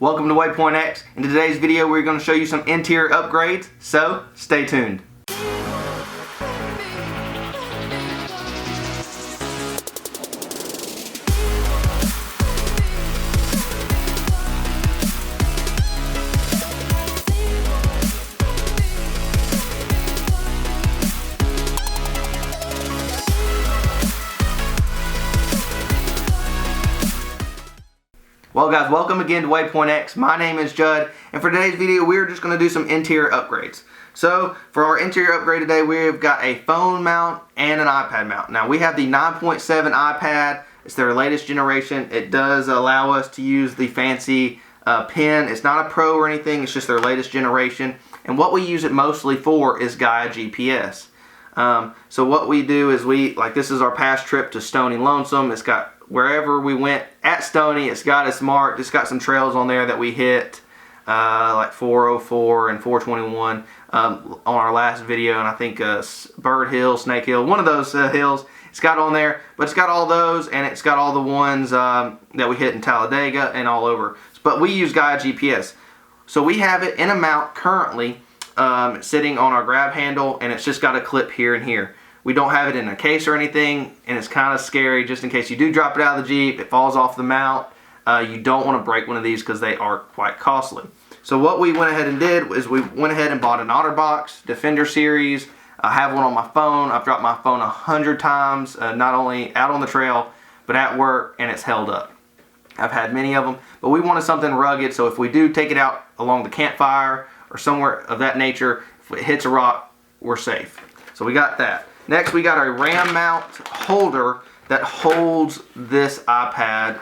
Welcome to Waypoint X. In today's video we're going to show you some interior upgrades, so stay tuned. Well guys, welcome again to Waypoint X. My name is Judd, and for today's video we're just going to do some interior upgrades. So for our interior upgrade today, we've got a phone mount and an iPad mount. Now we have the 9.7 iPad. It's their latest generation. It does allow us to use the fancy pen. It's not a Pro or anything, it's just their latest generation. And what we use it mostly for is Gaia GPS. So what we do is this is our past trip to Stony Lonesome. It's got wherever we went at Stony, it's got us marked. It's got some trails on there that we hit, like 404 and 421 on our last video, and I think Bird Hill, Snake Hill, one of those hills. It's got on there, but it's got all those, and it's got all the ones that we hit in Talladega and all over. But we use Gaia GPS. So we have it in a mount currently sitting on our grab handle, and it's just got a clip here and here. We don't have it in a case or anything, and it's kind of scary just in case you do drop it out of the Jeep, it falls off the mount. You don't want to break one of these because they are quite costly. So what we went ahead and did is we went ahead and bought an OtterBox Defender Series. I have one on my phone. I've dropped my phone 100 times, not only out on the trail, but at work, and it's held up. I've had many of them, but we wanted something rugged, so if we do take it out along the campfire or somewhere of that nature, if it hits a rock, we're safe. So we got that. Next, we got a RAM mount holder that holds this iPad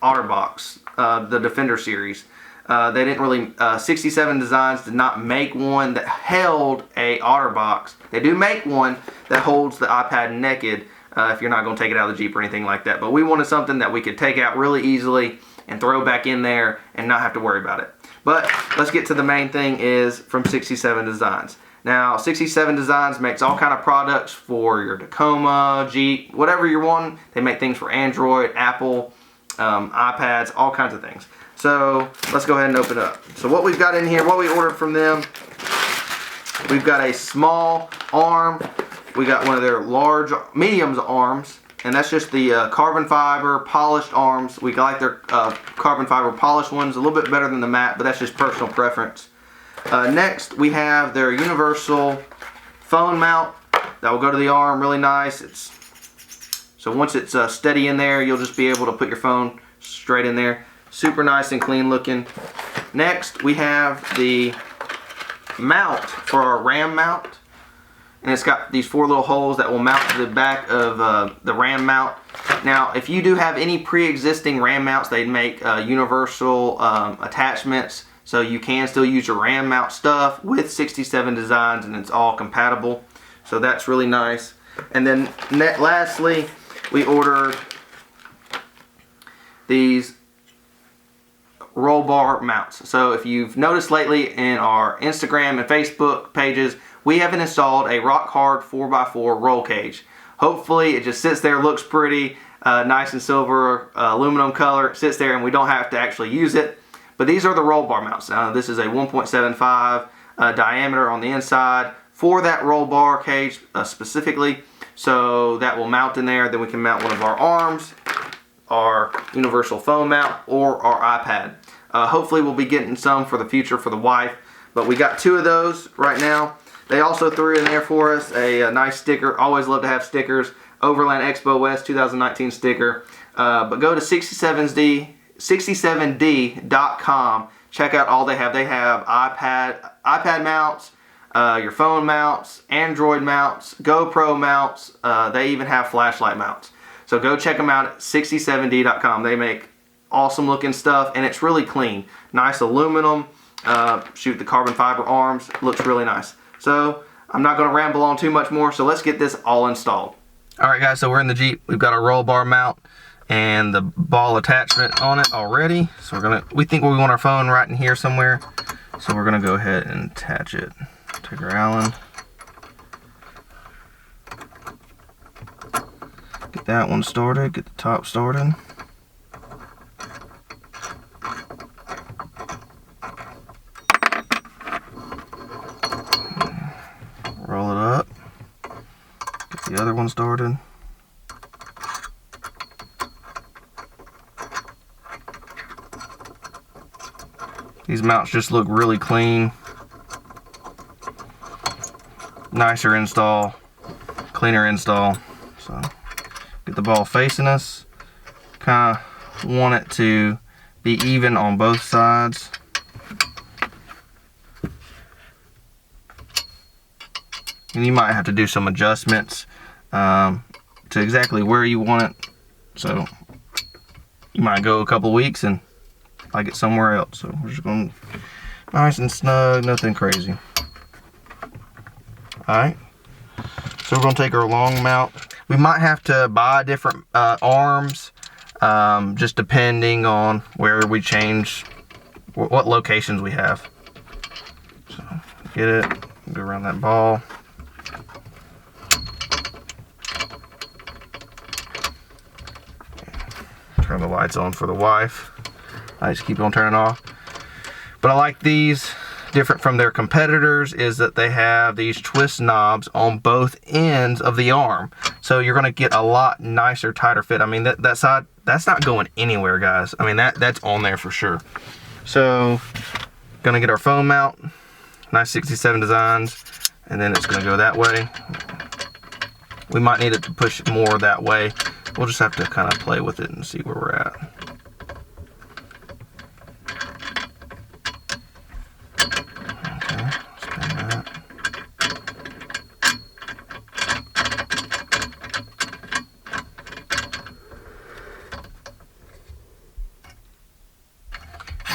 OtterBox, the Defender Series. They didn't really, 67 Designs did not make one that held a OtterBox. They do make one that holds the iPad naked if you're not going to take it out of the Jeep or anything like that. But we wanted something that we could take out really easily and throw back in there and not have to worry about it. But let's get to the main thing, is from 67 Designs. Now, 67 Designs makes all kind of products for your Tacoma, Jeep, whatever you're wanting. They make things for Android, Apple, iPads, all kinds of things. So let's go ahead and open it up. So what we've got in here, what we ordered from them, we've got a small arm. We got one of their large, medium arms, and that's just the carbon fiber polished arms. We like their carbon fiber polished ones a little bit better than the matte, but that's just personal preference. Next, we have their universal phone mount that will go to the arm, really nice. So once it's steady in there, you'll just be able to put your phone straight in there. Super nice and clean looking. Next, we have the mount for our RAM mount, and it's got these 4 little holes that will mount to the back of the RAM mount. Now, if you do have any pre-existing RAM mounts, they make universal attachments. So you can still use your RAM mount stuff with 67 Designs, and it's all compatible. So that's really nice. And then lastly, we ordered these roll bar mounts. So if you've noticed lately in our Instagram and Facebook pages, we haven't installed a rock hard 4x4 roll cage. Hopefully it just sits there, looks pretty, nice and silver aluminum color. It sits there and we don't have to actually use it. But these are the roll bar mounts. This is a 1.75 diameter on the inside for that roll bar cage specifically. So that will mount in there. Then we can mount one of our arms, our universal phone mount, or our iPad. Hopefully we'll be getting some for the future for the wife. But we got 2 of those right now. They also threw in there for us a nice sticker. Always love to have stickers. Overland Expo West 2019 sticker. But go to 67d.com. Check out all they have. They have iPad mounts, your phone mounts, Android mounts, GoPro mounts. They even have flashlight mounts. So go check them out at 67d.com. They make awesome looking stuff, and it's really clean. Nice aluminum. Shoot, the carbon fiber arms. Looks really nice. So I'm not going to ramble on too much more. So let's get this all installed. Alright guys, so we're in the Jeep. We've got our roll bar mount and the ball attachment on it already. So we think we want our phone right in here somewhere. So we're gonna go ahead and attach it. Take our Allen. Get that one started, get the top started. one started. These mounts just look really clean. Nicer install, cleaner install. So get the ball facing us. Kind of want it to be even on both sides. And you might have to do some adjustments to exactly where you want it. So you might go a couple weeks and like it somewhere else. So we're just going nice and snug, nothing crazy. Alright, so we're going to take our long mount. We might have to buy different arms, just depending on where we change, what locations we have. So get it, go around that ball. Turn the lights on for the wife. I just keep on turning off. But I like these, different from their competitors, is that they have these twist knobs on both ends of the arm. So you're gonna get a lot nicer, tighter fit. I mean, that side, that's not going anywhere, guys. I mean, that's on there for sure. So, gonna get our phone mount, nice 67 designs, and then it's gonna go that way. We might need it to push more that way. We'll just have to kind of play with it and see where we're at.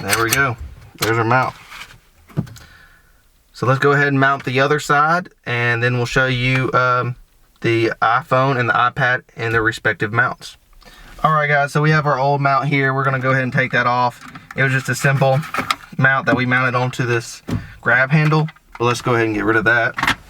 There we go. There's our mount. So let's go ahead and mount the other side, and then we'll show you the iPhone and the iPad and their respective mounts. Alright guys, so we have our old mount here. We're going to go ahead and take that off. It was just a simple mount that we mounted onto this grab handle. But let's go ahead and get rid of that.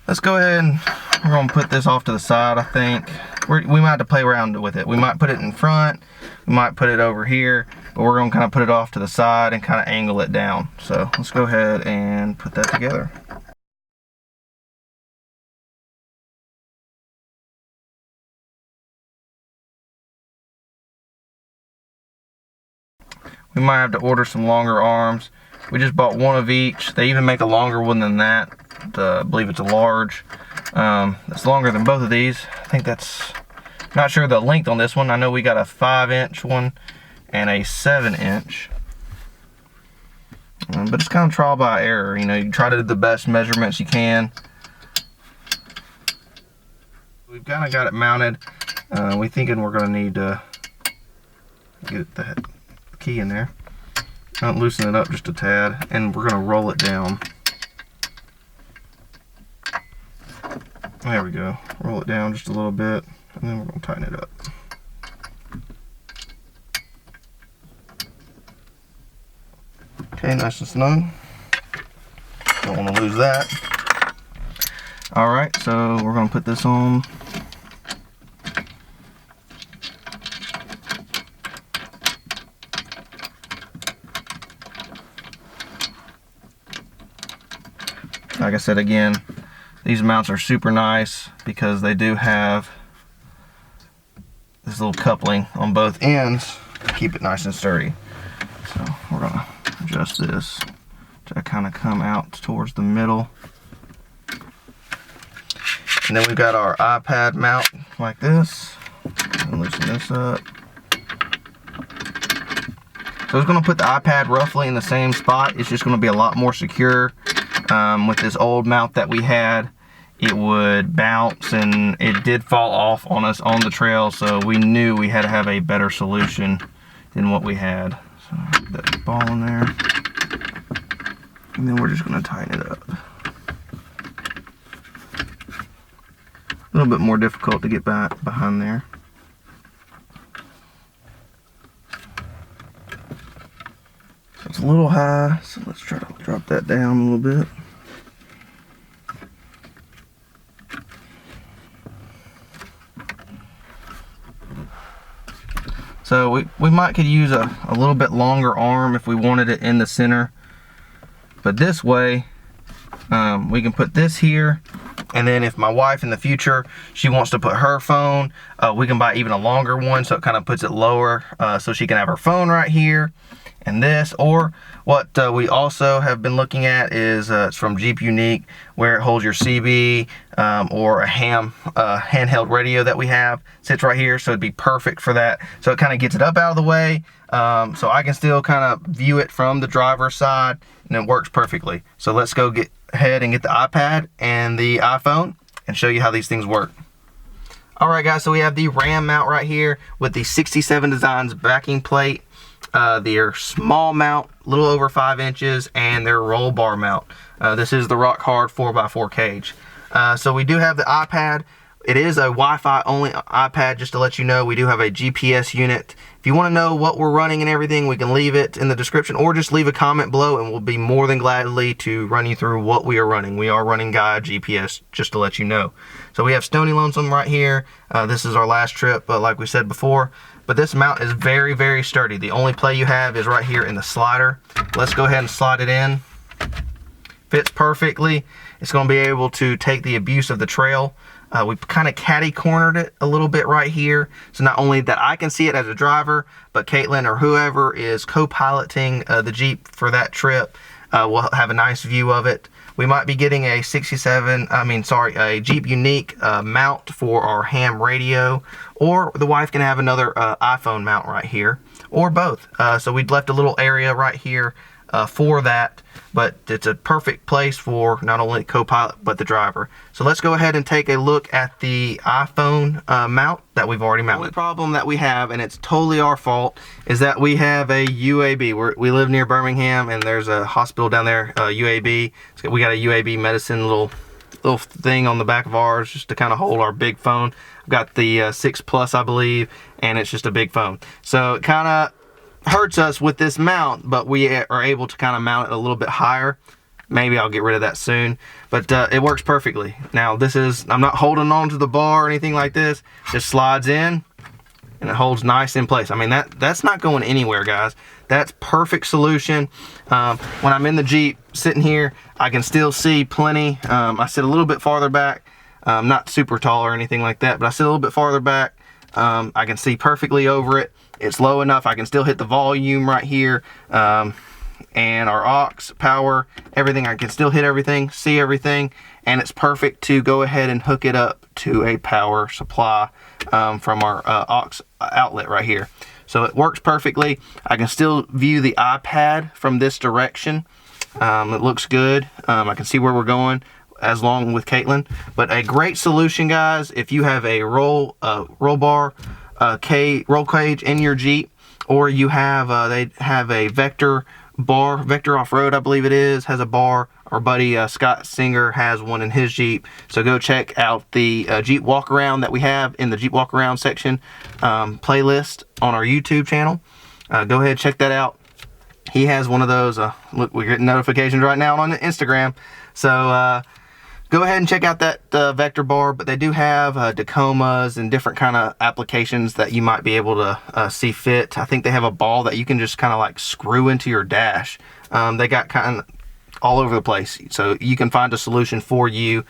Let's go ahead and we're going to put this off to the side, I think. We might have to play around with it. We might put it in front. We might put it over here. But we're going to kind of put it off to the side and kind of angle it down. So let's go ahead and put that together. We might have to order some longer arms. We just bought one of each. They even make a longer one than that. I believe it's a large. It's longer than both of these. I think that's, not sure the length on this one. I know we got a 5-inch one and a 7-inch. But it's kind of trial by error. You know, you try to do the best measurements you can. We've kind of got it mounted. We're thinking we're going to need to get the key in there. Loosen it up just a tad, and we're going to roll it down. There we go. Roll it down just a little bit, and then we're going to tighten it up. Okay, nice and snug. Don't want to lose that. Alright, so we're going to put this on. Like I said again, these mounts are super nice because they do have this little coupling on both ends to keep it nice and sturdy. So we're going to adjust this to kind of come out towards the middle. And then we've got our iPad mount like this. And loosen this up. So it's going to put the iPad roughly in the same spot. It's just going to be a lot more secure. With this old mount that we had, it would bounce and it did fall off on us on the trail, so we knew we had to have a better solution than what we had. So put that ball in there, and then we're just going to tighten it up. A little bit more difficult to get back behind there. So it's a little high, so let's try to drop that down a little bit. So we might could use a little bit longer arm if we wanted it in the center. But this way, we can put this here And then if my wife in the future, she wants to put her phone, we can buy even a longer one, so it kind of puts it lower, so she can have her phone right here and this. Or what we also have been looking at is it's from Jeep Unique, where it holds your CB or a handheld radio that we have. Sits right here, so it'd be perfect for that. So it kind of gets it up out of the way, so I can still kind of view it from the driver's side, and it works perfectly. So let's go get ahead and get the iPad and the iPhone and show you how these things work. Alright guys, so we have the RAM mount right here with the 67 Designs backing plate, their small mount, a little over 5 inches, and their roll bar mount. This is the rock hard 4x4 cage. So we do have the iPad. It is a Wi-Fi only iPad, just to let you know. We do have a GPS unit. If you want to know what we're running and everything, we can leave it in the description, or just leave a comment below and we'll be more than gladly to run you through what we are running. We are running Gaia GPS, just to let you know. So we have Stony Lonesome right here. This is our last trip, like we said before. But this mount is very, very sturdy. The only play you have is right here in the slider. Let's go ahead and slide it in. Fits perfectly. It's going to be able to take the abuse of the trail. We kind of catty-cornered it a little bit right here. So not only that I can see it as a driver, but Caitlin or whoever is co-piloting the Jeep for that trip will have a nice view of it. We might be getting a a Jeep Unique mount for our ham radio, or the wife can have another iPhone mount right here, or both. So we'd left a little area right here for that, but it's a perfect place for not only co-pilot but the driver. So let's go ahead and take a look at the iPhone mount that we've already mounted. The only problem that we have, and it's totally our fault, is that we have a UAB. We live near Birmingham, and there's a hospital down there, UAB. So we got a UAB medicine little thing on the back of ours just to kind of hold our big phone. I've got the 6 Plus, I believe, and it's just a big phone. So it kind of hurts us with this mount, but we are able to kind of mount it a little bit higher. Maybe I'll get rid of that soon, but it works perfectly. Now this is, I'm not holding on to the bar or anything like this. Just slides in and it holds nice in place. I mean, that's not going anywhere, guys. That's perfect solution. When I'm in the Jeep sitting here, I can still see plenty. I sit a little bit farther back. Not super tall or anything like that, but I sit a little bit farther back. I can see perfectly over it. It's low enough. I can still hit the volume right here, and our aux, power, everything. I can still hit everything, see everything, and it's perfect to go ahead and hook it up to a power supply from our aux outlet right here. So it works perfectly. I can still view the iPad from this direction. It looks good. I can see where we're going as long with Caitlin. But a great solution, guys, if you have a roll bar, roll cage in your Jeep, or you have they have a Vector bar, Vector Off-Road I believe it is, has a bar. Our buddy Scott Singer has one in his Jeep, so go check out the Jeep walk around that we have in the Jeep walk around section playlist on our YouTube channel. Go ahead, check that out. He has one of those. Look, we're getting notifications right now on Instagram, so go ahead and check out that Vector bar. But they do have Tacomas and different kind of applications that you might be able to see fit. I think they have a ball that you can just kind of like screw into your dash. They got kind of all over the place, so you can find a solution for you.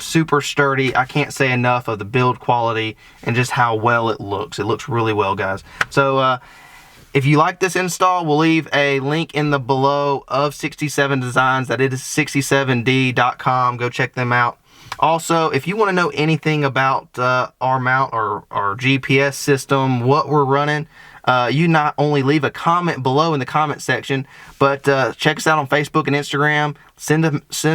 Super sturdy. I can't say enough of the build quality and just how well it looks. It looks really well, guys. So if you like this install, we'll leave a link in the below of 67 Designs. That is 67d.com. Go check them out. Also, if you want to know anything about our mount or our GPS system, what we're running, you not only leave a comment below in the comment section, but check us out on Facebook and Instagram. Send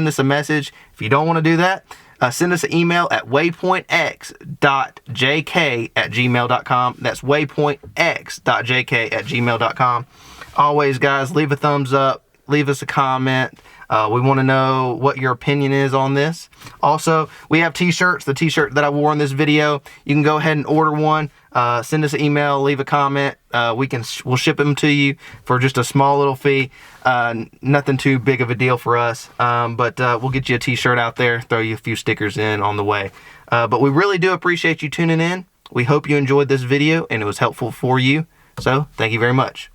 us a message. If you don't want to do that, send us an email at waypointx.jk@gmail.com. That's waypointx.jk@gmail.com. Always, guys, leave a thumbs up. Leave us a comment. We want to know what your opinion is on this. Also, we have t-shirts. The t-shirt that I wore in this video, you can go ahead and order one. Send us an email, leave a comment. We'll ship them to you for just a small little fee. Nothing too big of a deal for us, but we'll get you a t-shirt out there, throw you a few stickers in on the way. But we really do appreciate you tuning in. We hope you enjoyed this video and it was helpful for you. So thank you very much.